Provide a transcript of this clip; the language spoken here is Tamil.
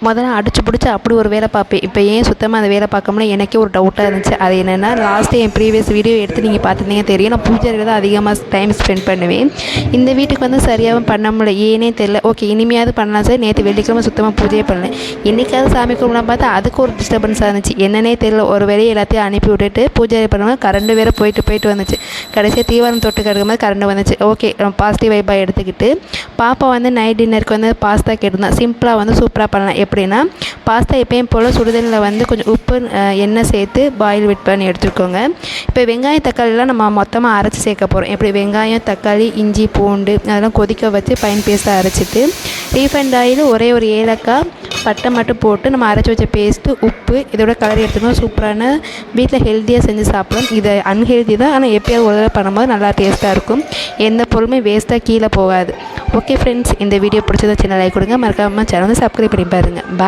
முதல்ல அடிச்சு பிடிச்சி அப்படி ஒரு வேலை பார்ப்பேன். இப்போ ஏன் சுத்தமாக அந்த வேலை பார்க்கணும்னா எனக்கே ஒரு டவுட்டாக இருந்துச்சு. அது என்னென்னா, லாஸ்ட்டு என் ப்ரீவியஸ் வீடியோ எடுத்து நீங்கள் பார்த்துருந்தீங்க தெரியும். நான் பூஜை அறையில் தான் அதிகமாக டைம் ஸ்பெண்ட் பண்ணுவேன். இந்த வீட்டுக்கு வந்து சரியாகவும் பண்ண முடியல, ஏனே தெரில. ஓகே, இனிமையாவது பண்ணலாம் சார். நேற்று வெள்ளிக்கிழமை சுத்தமாக பூஜையே பண்ணல. என்றைக்காவது சாமி கும்பிடலாம் பார்த்தா அதுக்கு ஒரு டிஸ்டர்பன்ஸாக இருந்துச்சு. என்னன்னே தெரியல. ஒரு வேலையை எல்லாத்தையும் அனுப்பி விட்டுட்டு பூஜை பண்ணுவோம். கரண்ட் வேறு போயிட்டு வந்துச்சு. கடைசியாக தீவாரம் தொட்டு கிடக்கும்போது கரண்ட் வந்துச்சு. ஓகே, பாசிட்டிவ் வைப்பாக எடுத்துக்கிட்டு பாப்பா வந்து நைட் டின்னருக்கு வந்து பாஸ்தா கேட்டிருந்தான். சிம்பிளாக வந்து சூப்பராக பண்ணலாம். எப்படின்னா, பாஸ்தா எப்பயும் போல் சுடுதண்ணில் வந்து கொஞ்சம் உப்பு எண்ணெய் சேர்த்து பாயில் விட் பண்ணி எடுத்துக்கோங்க. இப்போ வெங்காயம் தக்காளிலாம் நம்ம மொத்தமாக அரைச்சி சேர்க்க போகிறோம். எப்படி வெங்காயம் தக்காளி இஞ்சி பூண்டு அதெல்லாம் கொதிக்க வச்சு ஃபைன் பேஸ்ட்டாக அரைச்சிட்டு ரீஃபைண்ட் ஆயில் ஒரே ஒரு ஏலக்காய் பட்டை மட்டும் போட்டு நம்ம அரைச்சி வச்ச பேஸ்ட்டு உப்பு இதோட கலர் எடுத்துக்கணும். சூப்பரான வீட்டில் ஹெல்த்தியாக செஞ்சு சாப்பிடலாம். இது அன்ஹெல்தி தான், ஆனால் எப்போயாவது ஒரு தடவை பண்ணும்போது நல்லா டேஸ்ட்டாக இருக்கும். எந்த பொருளுமே வேஸ்ட்டாக கீழே போகாது. ஓகே ஃப்ரெண்ட்ஸ், இந்த வீடியோ பிடிச்சதை சின்ன லைக் கொடுங்க. மறக்காமல் சேனல் வந்து சப்ஸ்கிரைப் பண்ணி பாருங்கள். பாய்.